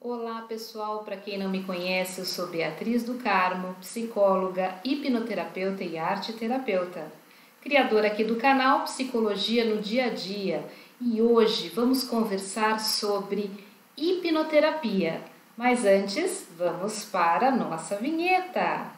Olá pessoal, para quem não me conhece, eu sou Beatriz do Carmo, psicóloga, hipnoterapeuta e arteterapeuta, criadora aqui do canal Psicologia no Dia a Dia, e hoje vamos conversar sobre hipnoterapia. Mas antes, vamos para a nossa vinheta.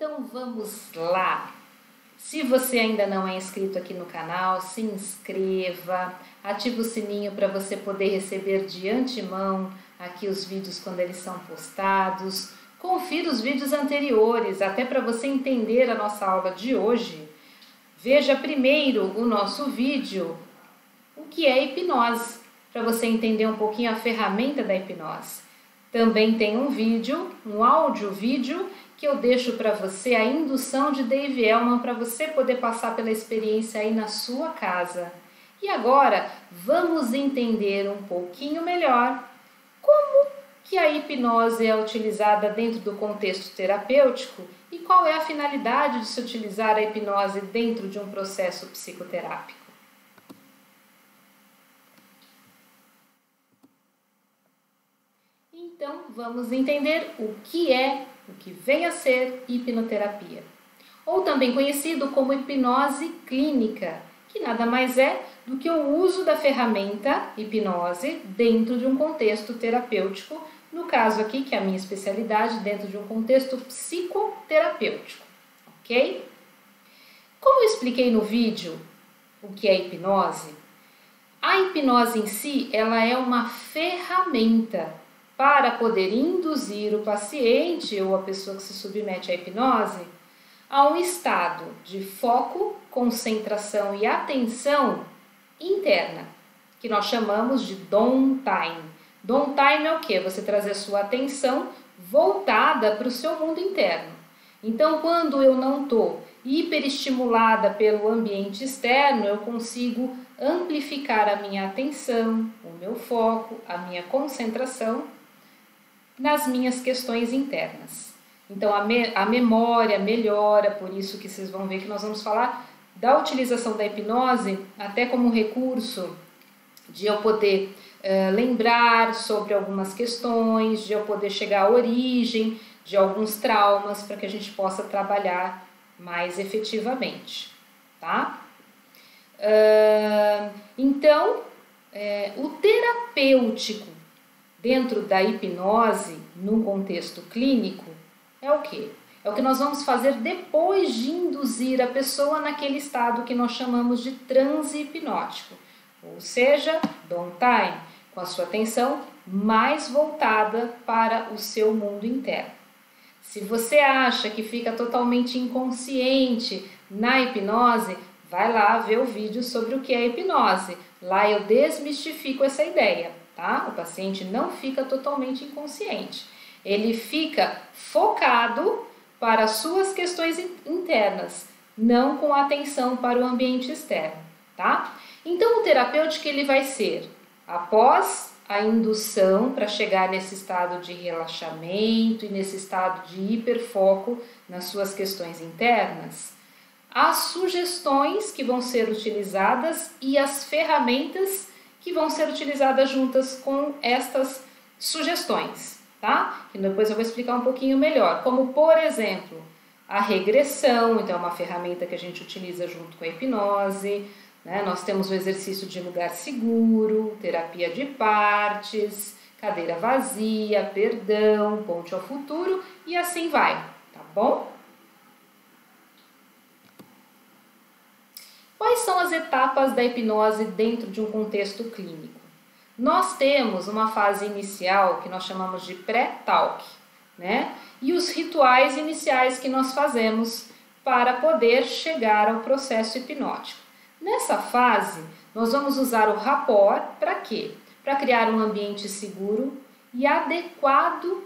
Então vamos lá! Se você ainda não é inscrito aqui no canal, se inscreva, ative o sininho para você poder receber de antemão aqui os vídeos quando eles são postados. Confira os vídeos anteriores, até para você entender a nossa aula de hoje. Veja primeiro o nosso vídeo, o que é hipnose, para você entender um pouquinho a ferramenta da hipnose. Também tem um vídeo, um áudio-vídeo, que eu deixo para você a indução de Dave Elman para você poder passar pela experiência aí na sua casa. E agora vamos entender um pouquinho melhor como que a hipnose é utilizada dentro do contexto terapêutico e qual é a finalidade de se utilizar a hipnose dentro de um processo psicoterápico. Então, vamos entender o que vem a ser hipnoterapia, ou também conhecido como hipnose clínica, que nada mais é do que o uso da ferramenta hipnose dentro de um contexto terapêutico, no caso aqui, que é a minha especialidade, dentro de um contexto psicoterapêutico, ok? Como eu expliquei no vídeo o que é hipnose, a hipnose em si, ela é uma ferramenta para poder induzir o paciente ou a pessoa que se submete à hipnose a um estado de foco, concentração e atenção interna, que nós chamamos de downtime. Downtime é o quê? Você trazer a sua atenção voltada para o seu mundo interno. Então, quando eu não estou hiperestimulada pelo ambiente externo, eu consigo amplificar a minha atenção, o meu foco, a minha concentração nas minhas questões internas. Então a memória melhora, por isso que vocês vão ver que nós vamos falar da utilização da hipnose até como um recurso de eu poder lembrar sobre algumas questões, de eu poder chegar à origem de alguns traumas para que a gente possa trabalhar mais efetivamente, tá? Então, o terapêutico dentro da hipnose, num contexto clínico, é o quê? É o que nós vamos fazer depois de induzir a pessoa naquele estado que nós chamamos de transe hipnótico, ou seja, downtime, com a sua atenção mais voltada para o seu mundo interno. Se você acha que fica totalmente inconsciente na hipnose, vai lá ver o vídeo sobre o que é hipnose. Lá eu desmistifico essa ideia. Tá? O paciente não fica totalmente inconsciente, ele fica focado para as suas questões internas, não com atenção para o ambiente externo, tá? Então o terapêutico ele vai ser, após a indução para chegar nesse estado de relaxamento e nesse estado de hiperfoco nas suas questões internas, as sugestões que vão ser utilizadas e as ferramentas que vão ser utilizadas juntas com estas sugestões, tá? Que depois eu vou explicar um pouquinho melhor, como por exemplo, a regressão, então é uma ferramenta que a gente utiliza junto com a hipnose, né? Nós temos o exercício de lugar seguro, terapia de partes, cadeira vazia, perdão, ponte ao futuro e assim vai, tá bom? Quais são as etapas da hipnose dentro de um contexto clínico? Nós temos uma fase inicial que nós chamamos de pré-talk, né? E os rituais iniciais que nós fazemos para poder chegar ao processo hipnótico. Nessa fase, nós vamos usar o rapport para quê? Para criar um ambiente seguro e adequado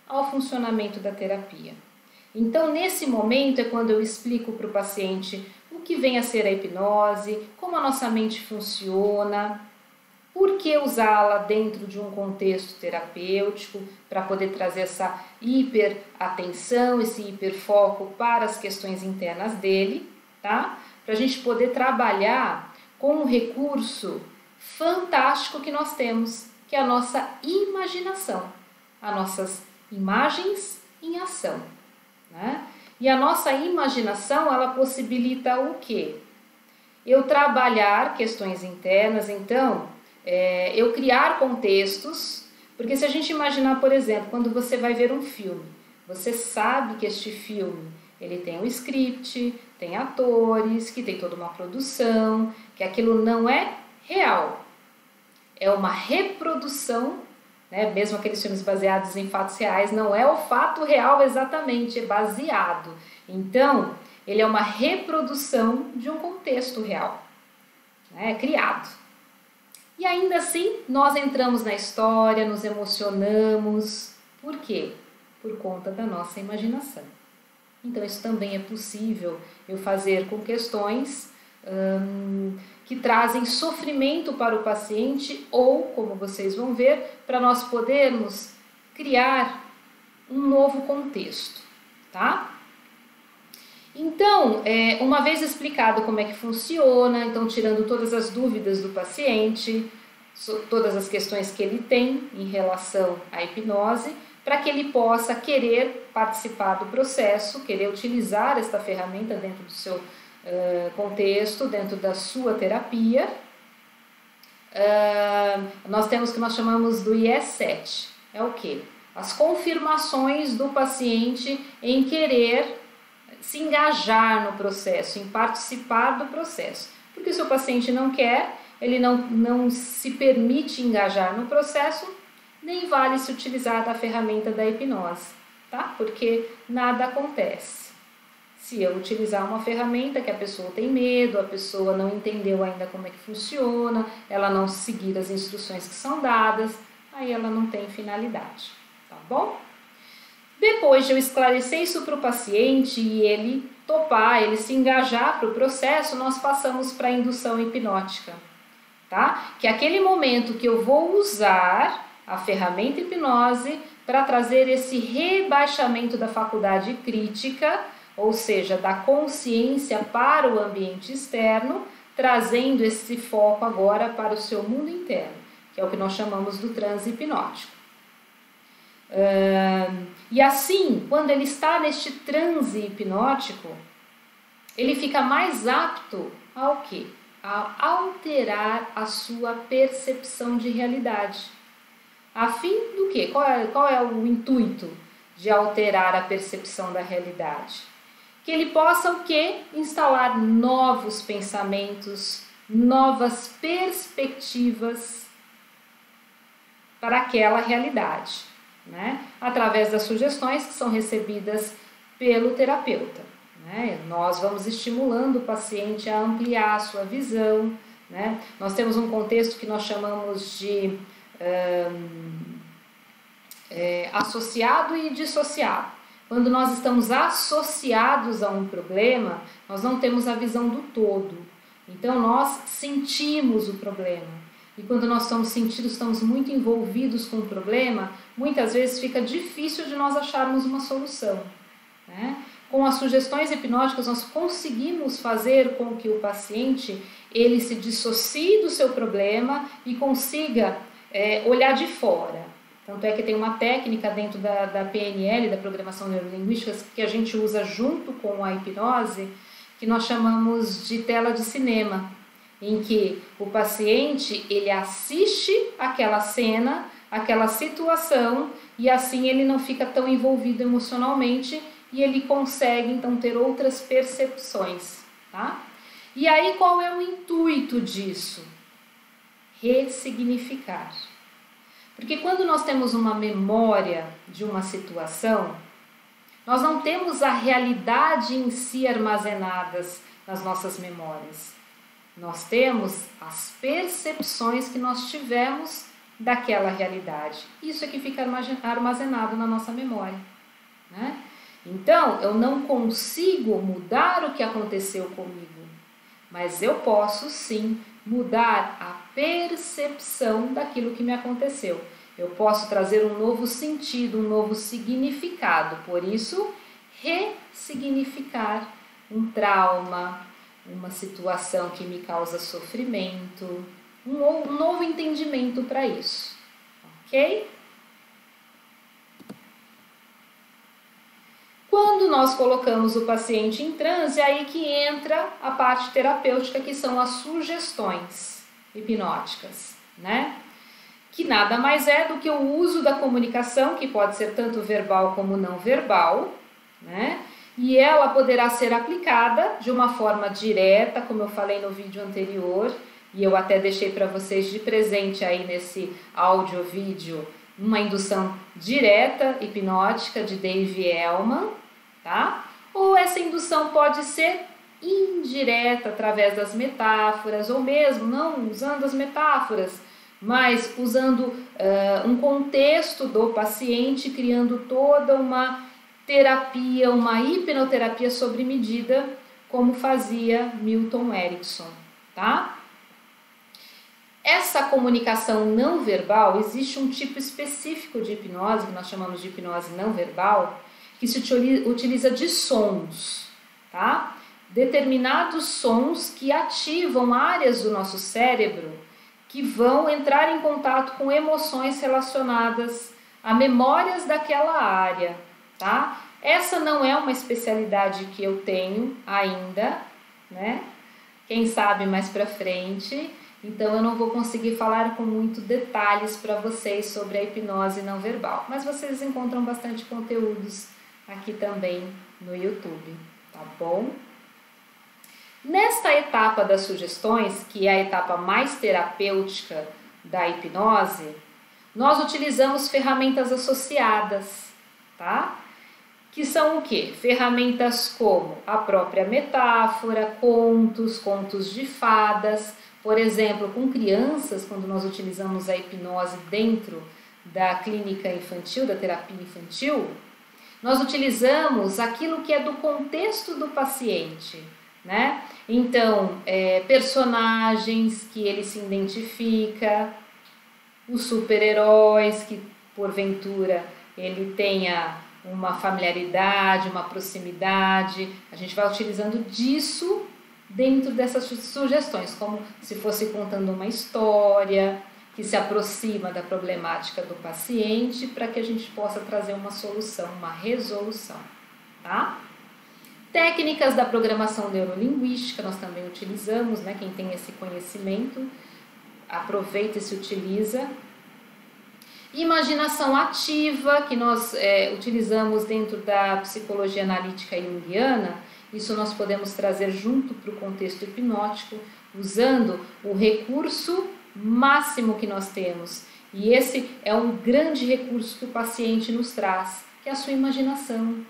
ao funcionamento da terapia. Então, nesse momento é quando eu explico para o paciente o que vem a ser a hipnose, como a nossa mente funciona, por que usá-la dentro de um contexto terapêutico, para poder trazer essa hiperatenção, esse hiperfoco para as questões internas dele, tá? Para a gente poder trabalhar com um recurso fantástico que nós temos, que é a nossa imaginação, as nossas imagens em ação, né? E a nossa imaginação, ela possibilita o quê? Eu trabalhar questões internas, então, eu criar contextos, porque se a gente imaginar, por exemplo, quando você vai ver um filme, você sabe que este filme ele tem um script, tem atores, que tem toda uma produção, que aquilo não é real, é uma reprodução, né? Mesmo aqueles filmes baseados em fatos reais, não é o fato real exatamente, é baseado. Então, ele é uma reprodução de um contexto real, né? Criado. E ainda assim, nós entramos na história, nos emocionamos. Por quê? Por conta da nossa imaginação. Então, isso também é possível eu fazer com questões que trazem sofrimento para o paciente ou, como vocês vão ver, para nós podermos criar um novo contexto, tá? Então, uma vez explicado como é que funciona, então tirando todas as dúvidas do paciente, todas as questões que ele tem em relação à hipnose, para que ele possa querer participar do processo, querer utilizar esta ferramenta dentro do seu contexto, dentro da sua terapia. Nós temos o que nós chamamos do IE7, é o quê? As confirmações do paciente em querer se engajar no processo, em participar do processo. Porque se o paciente não quer, ele não se permite engajar no processo, nem vale se utilizar da ferramenta da hipnose, tá? Porque nada acontece. Se eu utilizar uma ferramenta que a pessoa tem medo, a pessoa não entendeu ainda como é que funciona, ela não seguir as instruções que são dadas, aí ela não tem finalidade, tá bom? Depois de eu esclarecer isso para o paciente e ele topar, ele se engajar para o processo, nós passamos para a indução hipnótica, tá? Que é aquele momento que eu vou usar a ferramenta hipnose para trazer esse rebaixamento da faculdade crítica, ou seja, da consciência para o ambiente externo, trazendo esse foco agora para o seu mundo interno, que é o que nós chamamos do transe hipnótico. E assim, quando ele está neste transe hipnótico, ele fica mais apto ao quê? A alterar a sua percepção de realidade. A fim do quê? Qual é o intuito de alterar a percepção da realidade? Que ele possa o quê? Instalar novos pensamentos, novas perspectivas para aquela realidade, né? Através das sugestões que são recebidas pelo terapeuta, né? Nós vamos estimulando o paciente a ampliar a sua visão, né? Nós temos um contexto que nós chamamos de associado e dissociado. Quando nós estamos associados a um problema, nós não temos a visão do todo. Então, nós sentimos o problema. E quando nós estamos sentindo, estamos muito envolvidos com o problema, muitas vezes fica difícil de nós acharmos uma solução, né? Com as sugestões hipnóticas, nós conseguimos fazer com que o paciente ele se dissocie do seu problema e consiga olhar de fora. Tanto é que tem uma técnica dentro da PNL, da Programação Neurolinguística, que a gente usa junto com a hipnose, que nós chamamos de tela de cinema, em que o paciente ele assiste aquela cena, aquela situação, e assim ele não fica tão envolvido emocionalmente e ele consegue então ter outras percepções, tá? E aí qual é o intuito disso? Ressignificar. Porque quando nós temos uma memória de uma situação, Nós não temos a realidade em si armazenadas nas nossas memórias. Nós temos as percepções que nós tivemos daquela realidade. Isso é que fica armazenado na nossa memória, né? Então, eu não consigo mudar o que aconteceu comigo, mas eu posso sim mudar a percepção daquilo que me aconteceu. Eu posso trazer um novo sentido, um novo significado. Por isso, ressignificar um trauma, uma situação que me causa sofrimento, um novo entendimento para isso, ok? Quando nós colocamos o paciente em transe, é aí que entra a parte terapêutica, que são as sugestões hipnóticas, né? Que nada mais é do que o uso da comunicação, que pode ser tanto verbal como não verbal, né? E ela poderá ser aplicada de uma forma direta, como eu falei no vídeo anterior, e eu até deixei para vocês de presente aí nesse áudio-vídeo, uma indução direta hipnótica de Dave Elman, tá? Ou essa indução pode ser indireta, através das metáforas, ou mesmo não usando as metáforas, mas usando um contexto do paciente, criando toda uma terapia, uma hipnoterapia sobre medida, como fazia Milton Erickson, tá? Essa comunicação não verbal, existe um tipo específico de hipnose, que nós chamamos de hipnose não verbal, que se utiliza de sons, tá? Determinados sons que ativam áreas do nosso cérebro que vão entrar em contato com emoções relacionadas a memórias daquela área, tá? Essa não é uma especialidade que eu tenho ainda, né? Quem sabe mais pra frente. Então, eu não vou conseguir falar com muito detalhes para vocês sobre a hipnose não verbal. Mas vocês encontram bastante conteúdos aqui também no YouTube, tá bom? Nesta etapa das sugestões, que é a etapa mais terapêutica da hipnose, nós utilizamos ferramentas associadas, tá? Que são o quê? Ferramentas como a própria metáfora, contos de fadas. Por exemplo, com crianças, quando nós utilizamos a hipnose dentro da clínica infantil, da terapia infantil, nós utilizamos aquilo que é do contexto do paciente, né? Então, personagens que ele se identifica, os super-heróis que, porventura, ele tenha uma familiaridade, uma proximidade. A gente vai utilizando disso dentro dessas sugestões, como se fosse contando uma história que se aproxima da problemática do paciente, para que a gente possa trazer uma solução, uma resolução, tá? Técnicas da programação neurolinguística nós também utilizamos, né? Quem tem esse conhecimento aproveita e se utiliza. Imaginação ativa, que nós utilizamos dentro da psicologia analítica junguiana. Isso nós podemos trazer junto para o contexto hipnótico, usando o recurso máximo que nós temos. E esse é um grande recurso que o paciente nos traz, que é a sua imaginação,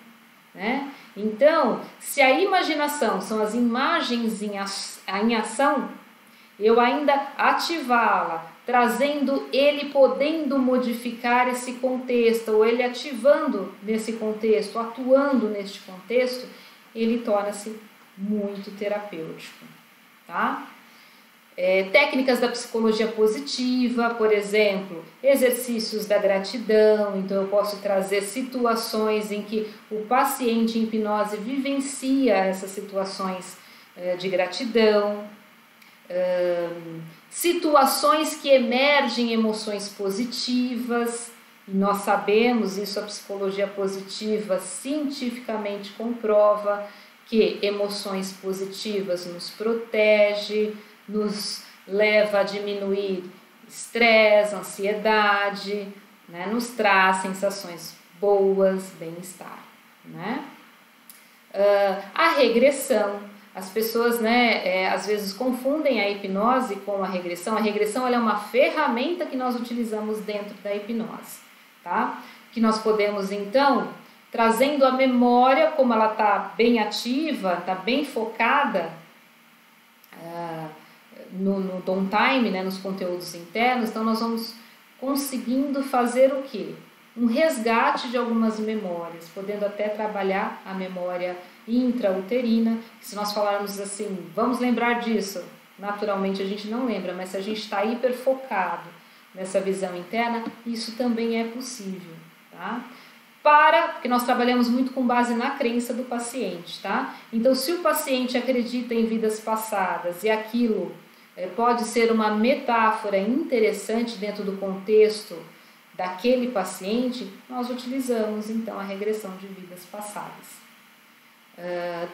né? Então, se a imaginação são as imagens em ação, eu ainda ativá-la, trazendo ele podendo modificar esse contexto, ou ele ativando nesse contexto, atuando neste contexto, ele torna-se muito terapêutico, tá? Técnicas da psicologia positiva, por exemplo, exercícios da gratidão. Então eu posso trazer situações em que o paciente em hipnose vivencia essas situações de gratidão, situações que emergem emoções positivas, e nós sabemos, isso a psicologia positiva cientificamente comprova, que emoções positivas nos protege, nos leva a diminuir estresse, ansiedade, né? Nos traz sensações boas, bem-estar, né? A regressão, as pessoas, né, às vezes confundem a hipnose com a regressão. A regressão ela é uma ferramenta que nós utilizamos dentro da hipnose, tá? Que nós podemos então trazendo a memória, como ela está bem ativa, está bem focada no downtime, né, nos conteúdos internos. Então nós vamos conseguindo fazer o quê? Um resgate de algumas memórias, podendo até trabalhar a memória intrauterina. Se nós falarmos assim, vamos lembrar disso, naturalmente a gente não lembra, mas se a gente está hiperfocado nessa visão interna, isso também é possível, tá? Porque nós trabalhamos muito com base na crença do paciente, tá? Então, se o paciente acredita em vidas passadas e aquilo pode ser uma metáfora interessante dentro do contexto daquele paciente, nós utilizamos então a regressão de vidas passadas.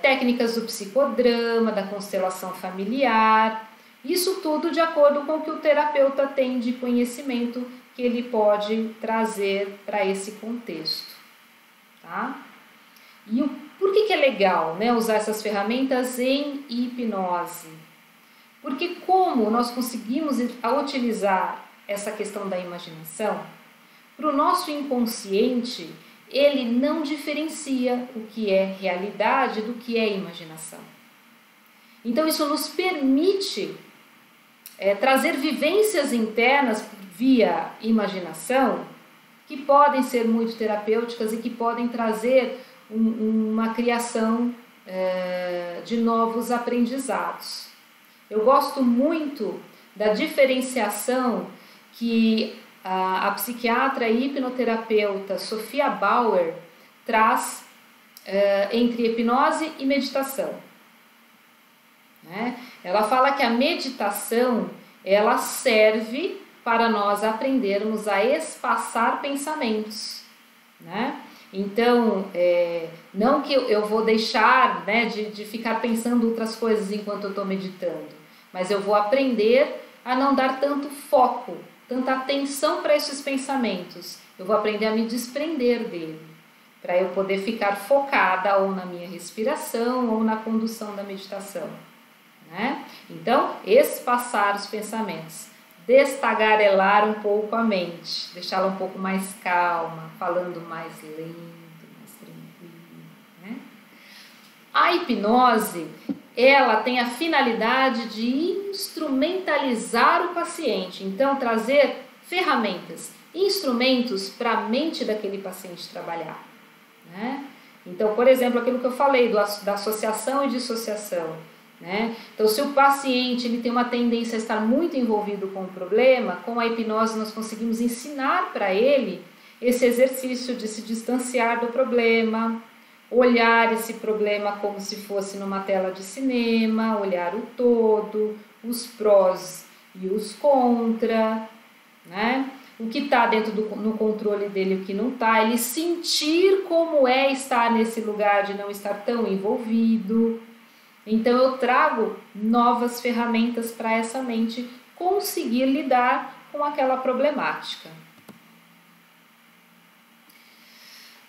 Técnicas do psicodrama, da constelação familiar, isso tudo de acordo com o que o terapeuta tem de conhecimento que ele pode trazer para esse contexto. Tá? E por que é legal, né, usar essas ferramentas em hipnose? Porque como nós conseguimos utilizar essa questão da imaginação, para o nosso inconsciente, ele não diferencia o que é realidade do que é imaginação. Então isso nos permite trazer vivências internas via imaginação que podem ser muito terapêuticas e que podem trazer uma criação de novos aprendizados. Eu gosto muito da diferenciação que a psiquiatra e hipnoterapeuta Sophia Bauer traz entre hipnose e meditação. Né? Ela fala que a meditação ela serve para nós aprendermos a espaçar pensamentos. Né? Então, não que eu vou deixar, né, de ficar pensando outras coisas enquanto eu estou meditando, mas eu vou aprender a não dar tanto foco, tanta atenção para esses pensamentos. Eu vou aprender a me desprender dele, para eu poder ficar focada ou na minha respiração ou na condução da meditação. Né? Então, espaçar os pensamentos, destagarelar um pouco a mente, deixá-la um pouco mais calma, falando mais lento, mais tranquilo. Né? A hipnose, ela tem a finalidade de instrumentalizar o paciente, então trazer ferramentas, instrumentos para a mente daquele paciente trabalhar. Né? Então, por exemplo, aquilo que eu falei da associação e dissociação. Né? Então, se o paciente ele tem uma tendência a estar muito envolvido com o problema, com a hipnose nós conseguimos ensinar para ele esse exercício de se distanciar do problema, olhar esse problema como se fosse numa tela de cinema, olhar o todo, os prós e os contra, né? O que está dentro no controle dele, o que não está, ele sentir como é estar nesse lugar de não estar tão envolvido. Então eu trago novas ferramentas para essa mente conseguir lidar com aquela problemática.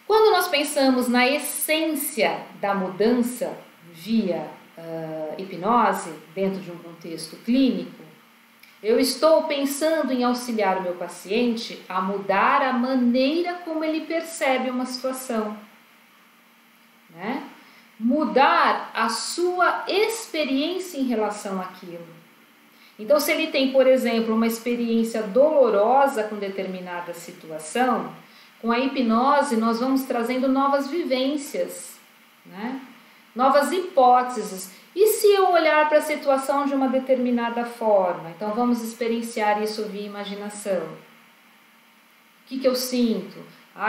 Quando nós pensamos na essência da mudança via hipnose, dentro de um contexto clínico, eu estou pensando em auxiliar o meu paciente a mudar a maneira como ele percebe uma situação, né? Mudar a sua experiência em relação àquilo. Então, se ele tem, por exemplo, uma experiência dolorosa com determinada situação, com a hipnose nós vamos trazendo novas vivências, né? Novas hipóteses. E se eu olhar para a situação de uma determinada forma? Então vamos experienciar isso via imaginação. O que eu sinto?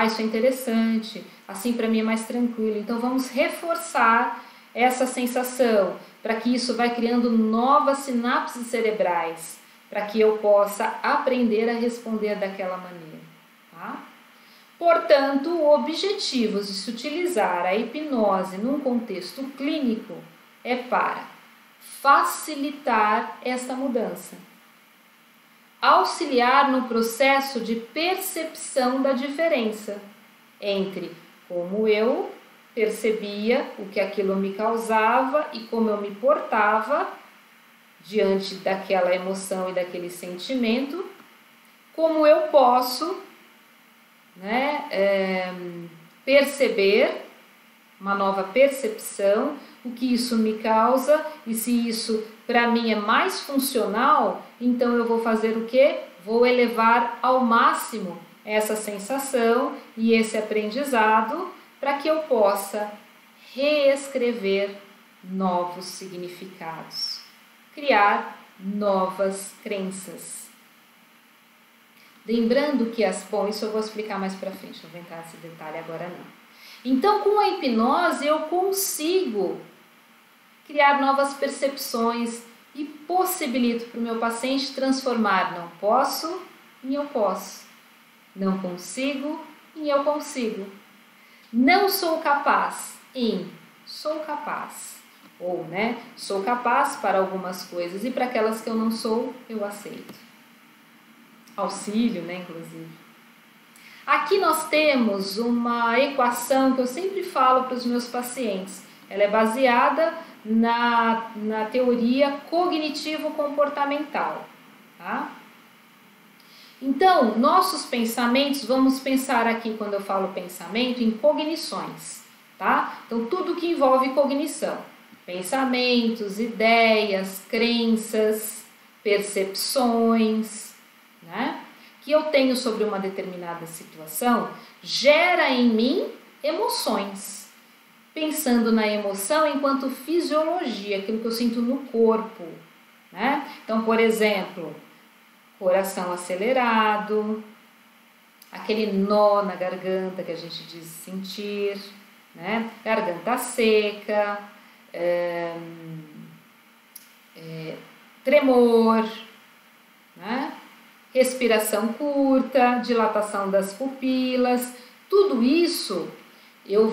Isso é interessante, assim para mim é mais tranquilo. Então vamos reforçar essa sensação, para que isso vai criando novas sinapses cerebrais, para que eu possa aprender a responder daquela maneira. Tá? Portanto, o objetivo de se utilizar a hipnose num contexto clínico é para facilitar essa mudança, auxiliar no processo de percepção da diferença entre como eu percebia o que aquilo me causava e como eu me portava diante daquela emoção e daquele sentimento, como eu posso, né, perceber, uma nova percepção, o que isso me causa, e se isso para mim é mais funcional, então eu vou fazer o quê? Vou elevar ao máximo essa sensação e esse aprendizado para que eu possa reescrever novos significados, criar novas crenças. Lembrando que bom, isso eu vou explicar mais para frente, não vou entrar nesse detalhe agora não. Então, com a hipnose eu consigo criar novas percepções e possibilito para o meu paciente transformar não posso em eu posso, não consigo em eu consigo, não sou capaz em sou capaz, ou sou capaz para algumas coisas e para aquelas que eu não sou, eu aceito. Auxílio, inclusive. Aqui nós temos uma equação que eu sempre falo para os meus pacientes. Ela é baseada na teoria cognitivo-comportamental. Tá? Então, nossos pensamentos, vamos pensar aqui, quando eu falo pensamento, em cognições. Tá? Então, tudo que envolve cognição. Pensamentos, ideias, crenças, percepções, que eu tenho sobre uma determinada situação, gera em mim emoções. Pensando na emoção enquanto fisiologia, aquilo que eu sinto no corpo. Então, por exemplo, coração acelerado, aquele nó na garganta que a gente diz sentir, garganta seca, tremor, respiração curta, dilatação das pupilas, tudo isso eu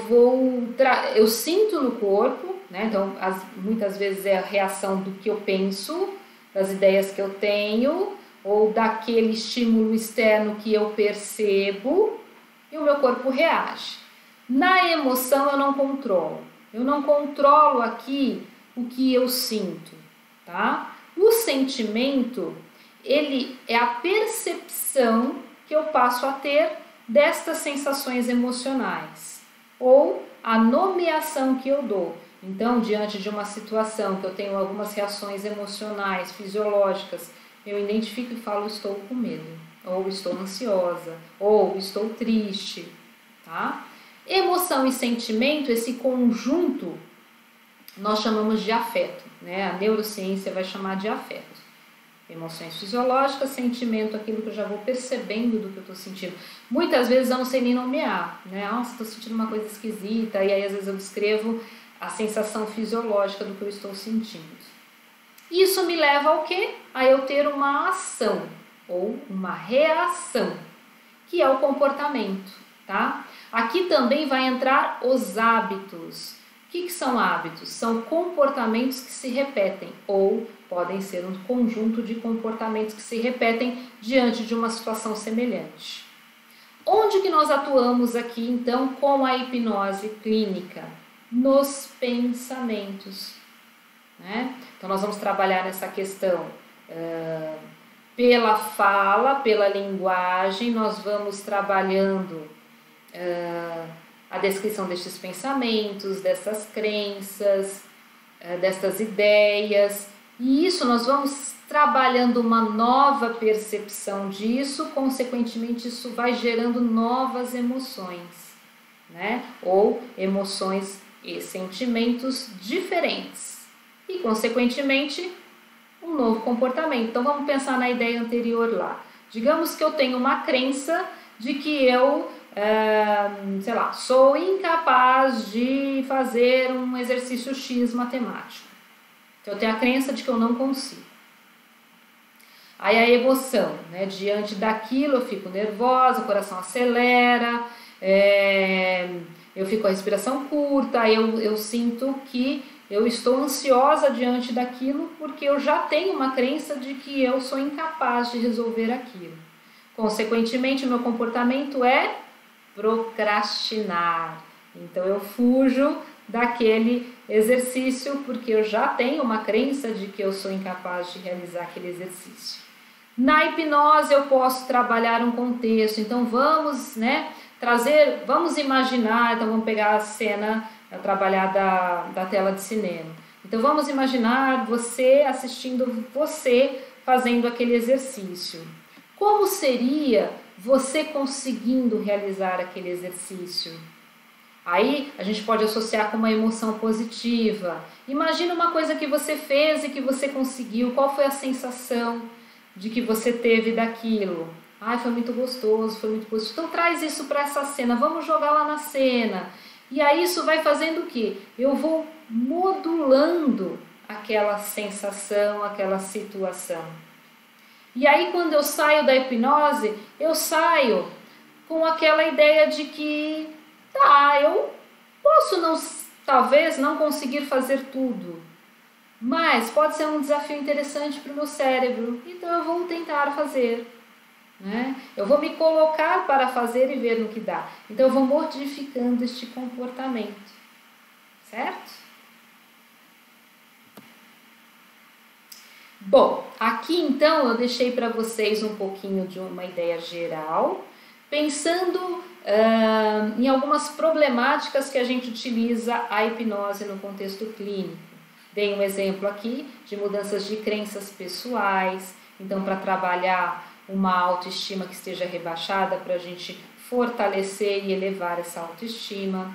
sinto no corpo, então muitas vezes é a reação do que eu penso, das ideias que eu tenho, ou daquele estímulo externo que eu percebo, e o meu corpo reage. Na emoção eu não controlo aqui o que eu sinto, tá? O sentimento, ele é a percepção que eu passo a ter destas sensações emocionais, ou a nomeação que eu dou. Então, diante de uma situação que eu tenho algumas reações emocionais, fisiológicas, eu identifico e falo, estou com medo, ou estou ansiosa, ou estou triste, tá? Emoção e sentimento, esse conjunto, nós chamamos de afeto, A neurociência vai chamar de afeto. Emoções fisiológicas, sentimento, aquilo que eu já vou percebendo do que eu estou sentindo. Muitas vezes eu não sei nem nomear, Nossa, estou sentindo uma coisa esquisita, e aí às vezes eu descrevo a sensação fisiológica do que eu estou sentindo. Isso me leva ao quê? A eu ter uma ação, ou uma reação, que é o comportamento, tá? Aqui também vai entrar os hábitos. O que são hábitos? São comportamentos que se repetem, ou podem ser um conjunto de comportamentos que se repetem diante de uma situação semelhante. Onde que nós atuamos aqui, então, com a hipnose clínica? Nos pensamentos. Então, nós vamos trabalhar nessa questão pela fala, pela linguagem, nós vamos trabalhando a descrição destes pensamentos, dessas crenças, destas ideias, e isso nós vamos trabalhando uma nova percepção disso, consequentemente isso vai gerando novas emoções, ou emoções e sentimentos diferentes, e consequentemente um novo comportamento. Então vamos pensar na ideia anterior lá. Digamos que eu tenho uma crença de que eu sou incapaz de fazer um exercício X matemático. Então eu tenho a crença de que eu não consigo. Aí a emoção, diante daquilo eu fico nervosa, o coração acelera, eu fico com a respiração curta, aí eu sinto que eu estou ansiosa diante daquilo porque eu já tenho uma crença de que eu sou incapaz de resolver aquilo. Consequentemente, o meu comportamento é procrastinar. Então eu fujo daquele exercício porque eu já tenho uma crença de que eu sou incapaz de realizar aquele exercício. Na hipnose eu posso trabalhar um contexto, então vamos trazer, vamos imaginar, então vamos pegar a cena, trabalhar da tela de cinema. Então vamos imaginar você assistindo, você fazendo aquele exercício. Como seria você conseguindo realizar aquele exercício? Aí a gente pode associar com uma emoção positiva. Imagina uma coisa que você fez e que você conseguiu. Qual foi a sensação de que você teve daquilo? Ai, foi muito gostoso, foi muito gostoso. Então traz isso para essa cena, vamos jogar lá na cena. E aí isso vai fazendo o quê? Eu vou modulando aquela sensação, aquela situação. E aí quando eu saio da hipnose, eu saio com aquela ideia de que eu posso talvez não conseguir fazer tudo, mas pode ser um desafio interessante para o meu cérebro, então eu vou tentar fazer, né? Eu vou me colocar para fazer e ver no que dá. Então eu vou modificando este comportamento, certo? Bom, aqui então eu deixei para vocês um pouquinho de uma ideia geral, pensando em algumas problemáticas que a gente utiliza a hipnose no contexto clínico. Dei um exemplo aqui de mudanças de crenças pessoais, então para trabalhar uma autoestima que esteja rebaixada, para a gente fortalecer e elevar essa autoestima,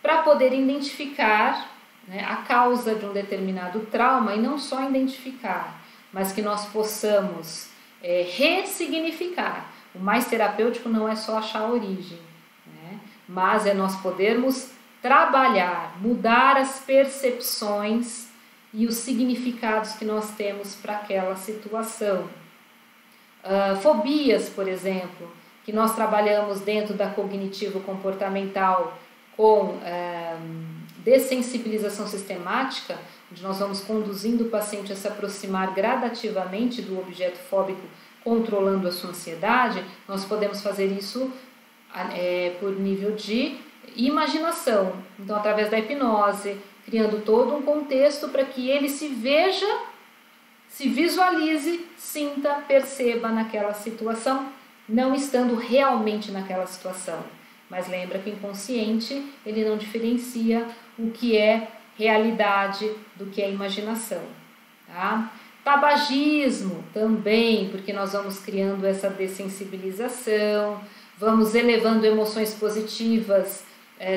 para poder identificar, né, a causa de um determinado trauma e não só identificar, mas que nós possamos ressignificar. O mais terapêutico não é só achar a origem, né? Mas é nós podermos trabalhar, mudar as percepções e os significados que nós temos para aquela situação. Fobias, por exemplo, que nós trabalhamos dentro da cognitivo-comportamental com dessensibilização sistemática, onde nós vamos conduzindo o paciente a se aproximar gradativamente do objeto fóbico, controlando a sua ansiedade. Nós podemos fazer isso por nível de imaginação, então através da hipnose, criando todo um contexto para que ele se veja, se visualize, sinta, perceba naquela situação, não estando realmente naquela situação. Mas lembra que o inconsciente, ele não diferencia o que é realidade do que é imaginação, tá? Tabagismo também, porque nós vamos criando essa dessensibilização, vamos elevando emoções positivas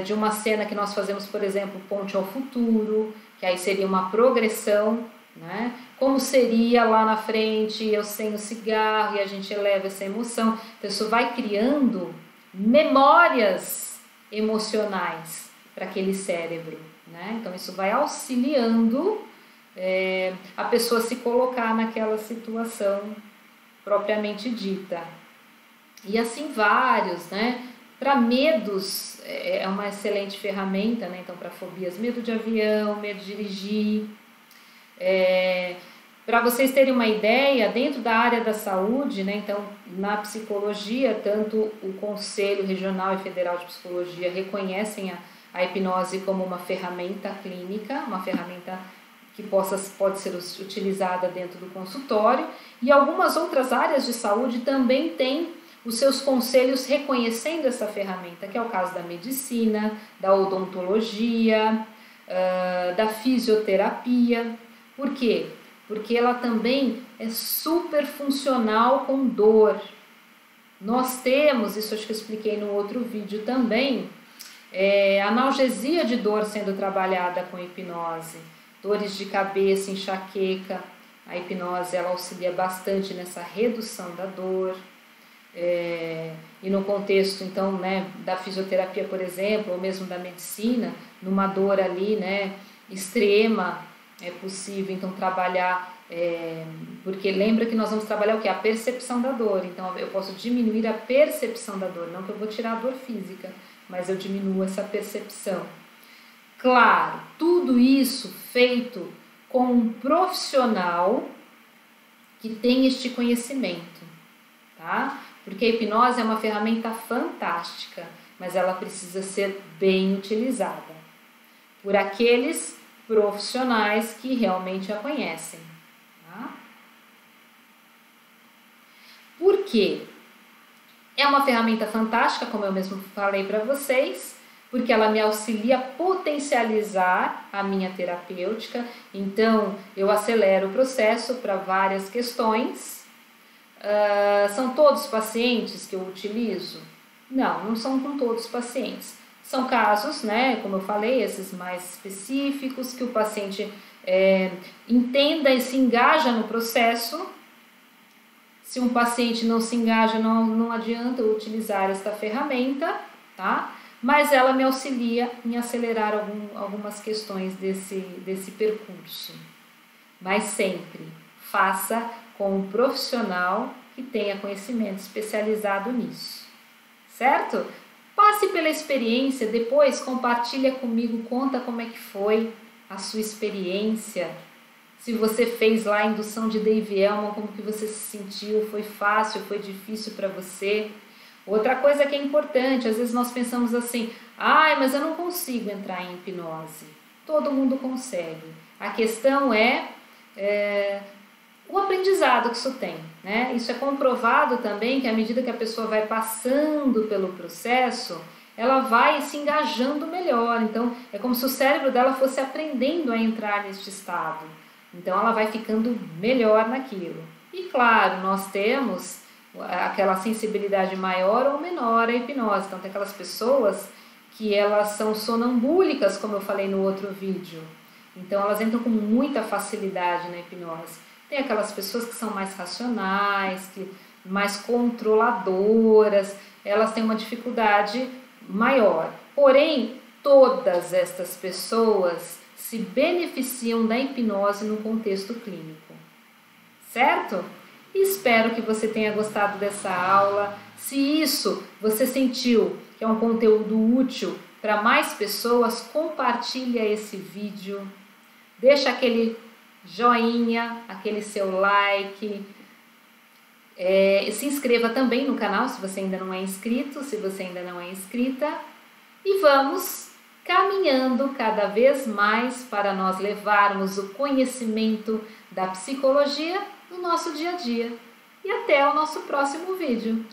de uma cena que nós fazemos, por exemplo, Ponte ao Futuro, que aí seria uma progressão, né? Como seria lá na frente, eu sem o cigarro, e a gente eleva essa emoção. Então isso vai criando memórias emocionais para aquele cérebro, né? Então isso vai auxiliando a pessoa se colocar naquela situação propriamente dita. E assim vários, né? Para medos é uma excelente ferramenta, né? Então para fobias, medo de avião, medo de dirigir. Para vocês terem uma ideia, dentro da área da saúde, né? Então na psicologia, tanto o Conselho Regional e Federal de Psicologia reconhecem a hipnose como uma ferramenta clínica, uma ferramenta que pode ser utilizada dentro do consultório, e algumas outras áreas de saúde também têm os seus conselhos reconhecendo essa ferramenta, que é o caso da medicina, da odontologia, da fisioterapia. Por quê? Porque ela também é super funcional com dor. Nós temos, isso acho que eu expliquei no outro vídeo também, analgesia de dor sendo trabalhada com hipnose. Dores de cabeça, enxaqueca, a hipnose ela auxilia bastante nessa redução da dor. E no contexto então, né, da fisioterapia, por exemplo, ou mesmo da medicina, numa dor ali, né, extrema, é possível então trabalhar, porque lembra que nós vamos trabalhar o que? A percepção da dor. Então eu posso diminuir a percepção da dor, não que eu vou tirar a dor física, mas eu diminuo essa percepção. Claro, tudo isso feito com um profissional que tem este conhecimento, tá? Porque a hipnose é uma ferramenta fantástica, mas ela precisa ser bem utilizada por aqueles profissionais que realmente a conhecem, tá? Por quê? É uma ferramenta fantástica, como eu mesmo falei para vocês, porque ela me auxilia a potencializar a minha terapêutica. Então, eu acelero o processo para várias questões. São todos os pacientes que eu utilizo? Não, não são com todos os pacientes. São casos, né, como eu falei, esses mais específicos, que o paciente entenda e se engaja no processo. Se um paciente não se engaja, não adianta eu utilizar esta ferramenta, tá? Mas ela me auxilia em acelerar algumas questões desse percurso. Mas sempre faça com um profissional que tenha conhecimento especializado nisso, certo? Passe pela experiência, depois compartilha comigo, conta como é que foi a sua experiência. Se você fez lá a indução de Dave Elman, como que você se sentiu? Foi fácil, foi difícil para você? Outra coisa que é importante, às vezes nós pensamos assim, mas eu não consigo entrar em hipnose. Todo mundo consegue. A questão é o aprendizado que isso tem, né? Isso é comprovado também que à medida que a pessoa vai passando pelo processo, ela vai se engajando melhor. Então, é como se o cérebro dela fosse aprendendo a entrar neste estado. Então, ela vai ficando melhor naquilo. E claro, nós temos aquela sensibilidade maior ou menor à hipnose. Então, tem aquelas pessoas que elas são sonambúlicas, como eu falei no outro vídeo. Então, elas entram com muita facilidade na hipnose. Tem aquelas pessoas que são mais racionais, mais controladoras, elas têm uma dificuldade maior. Porém, todas estas pessoas se beneficiam da hipnose no contexto clínico, certo? Espero que você tenha gostado dessa aula. Se isso você sentiu que é um conteúdo útil para mais pessoas, compartilha esse vídeo, deixa aquele joinha, aquele seu like, se inscreva também no canal se você ainda não é inscrito, se você ainda não é inscrita, e vamos caminhando cada vez mais para nós levarmos o conhecimento da psicologia no nosso dia a dia. E até o nosso próximo vídeo.